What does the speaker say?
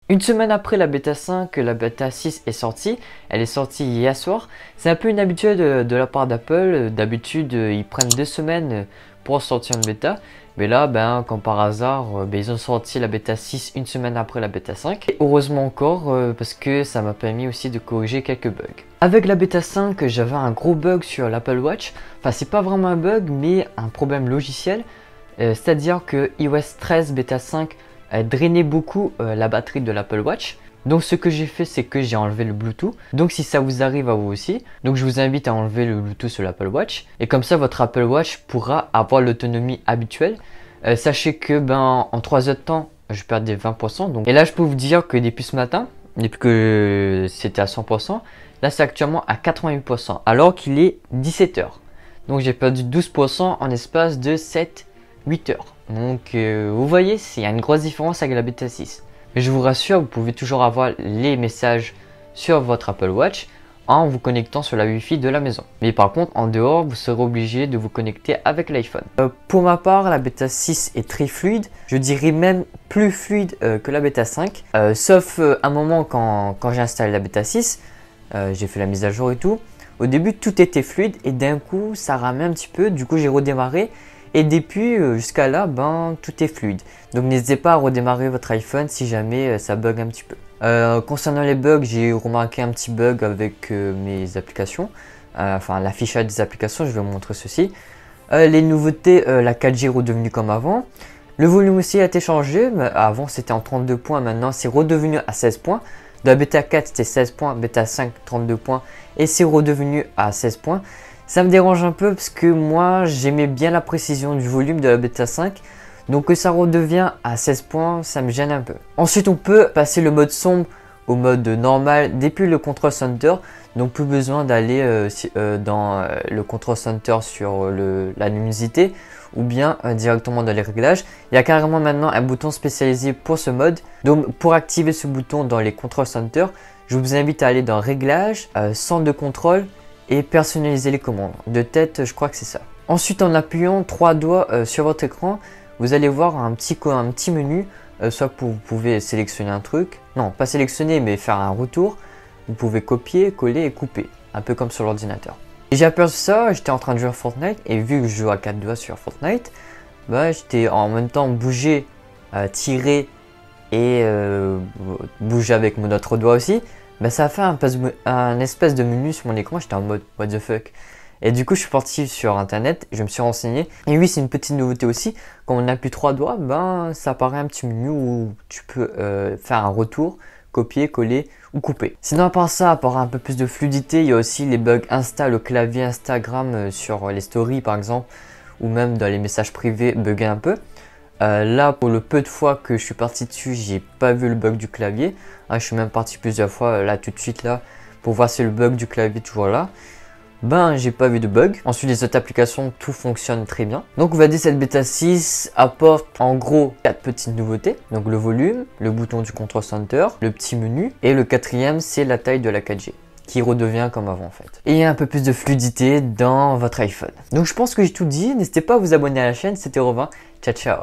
Une semaine après la bêta 5, la bêta 6 est sortie. Elle est sortie hier soir. C'est un peu une habitude de la part d'Apple. D'habitude, ils prennent 2 semaines pour sortir une bêta. Mais là, comme par hasard, ils ont sorti la bêta 6 une semaine après la bêta 5. Et heureusement encore, parce que ça m'a permis aussi de corriger quelques bugs. Avec la bêta 5, j'avais un gros bug sur l'Apple Watch. Enfin, c'est pas vraiment un bug, mais un problème logiciel. C'est-à-dire que iOS 13 bêta 5 drainait beaucoup la batterie de l'Apple Watch. Donc ce que j'ai fait, c'est que j'ai enlevé le Bluetooth. Donc si ça vous arrive à vous aussi, donc je vous invite à enlever le Bluetooth sur l'Apple Watch. Et comme ça, votre Apple Watch pourra avoir l'autonomie habituelle. Sachez que en 3 heures de temps, je perdais 20%. Donc, et là, je peux vous dire que depuis ce matin, depuis que c'était à 100%, là c'est actuellement à 88%. Alors qu'il est 17 heures. Donc j'ai perdu 12% en espace de 7-8 heures. Donc vous voyez, il y a une grosse différence avec la bêta 6. Mais je vous rassure, vous pouvez toujours avoir les messages sur votre Apple Watch en vous connectant sur la Wi-Fi de la maison. Mais par contre, en dehors, vous serez obligé de vous connecter avec l'iPhone. Pour ma part, la bêta 6 est très fluide. Je dirais même plus fluide que la bêta 5. Sauf un moment quand j'ai installé la bêta 6, j'ai fait la mise à jour et tout. Au début, tout était fluide et d'un coup, ça ramait un petit peu. Du coup, j'ai redémarré. Et depuis jusqu'à là, tout est fluide. Donc n'hésitez pas à redémarrer votre iPhone si jamais ça bug un petit peu. Concernant les bugs, j'ai remarqué un petit bug avec mes applications. Enfin l'affichage des applications, je vais vous montrer ceci. Les nouveautés, la 4G est redevenue comme avant. Le volume aussi a été changé. Avant c'était en 32 points, maintenant c'est redevenu à 16 points. De la bêta 4 c'était 16 points, bêta 5 32 points et c'est redevenu à 16 points. Ça me dérange un peu parce que moi j'aimais bien la précision du volume de la bêta 5. Donc que ça redevient à 16 points, ça me gêne un peu. Ensuite on peut passer le mode sombre au mode normal depuis le Control Center. Donc plus besoin d'aller dans le Control Center sur la luminosité ou bien directement dans les réglages. Il y a carrément maintenant un bouton spécialisé pour ce mode. Donc pour activer ce bouton dans les Control Center, je vous invite à aller dans Réglages, Centre de contrôle et personnaliser les commandes. De tête, je crois que c'est ça. Ensuite, en appuyant 3 doigts sur votre écran, vous allez voir un petit menu. Soit vous pouvez sélectionner un truc. Non, pas sélectionner, mais faire un retour. Vous pouvez copier, coller et couper. Un peu comme sur l'ordinateur. Et j'ai aperçu ça, j'étais en train de jouer à Fortnite. Et vu que je joue à 4 doigts sur Fortnite, j'étais en même temps bouger, tirer et bouger avec mon autre doigt aussi. Ça a fait un espèce de menu sur mon écran, j'étais en mode what the fuck. Et du coup je suis parti sur internet, je me suis renseigné. Et oui, c'est une petite nouveauté aussi, quand on appuie 3 doigts, ça apparaît un petit menu où tu peux faire un retour, copier, coller ou couper. Sinon à part ça, à part un peu plus de fluidité, il y a aussi les bugs Insta, le clavier Instagram sur les stories par exemple, ou même dans les messages privés bugger un peu. Là, pour le peu de fois que je suis parti dessus, j'ai pas vu le bug du clavier. Je suis même parti plusieurs fois là tout de suite là pour voir si le bug du clavier est toujours là. J'ai pas vu de bug. Ensuite, les autres applications, tout fonctionne très bien. Donc, on va dire cette bêta 6 apporte en gros 4 petites nouveautés. Donc, le volume, le bouton du Control Center, le petit menu et le quatrième, c'est la taille de la 4G qui redevient comme avant en fait. Et un peu plus de fluidité dans votre iPhone. Donc, je pense que j'ai tout dit. N'hésitez pas à vous abonner à la chaîne. C'était Robin. Ciao, ciao.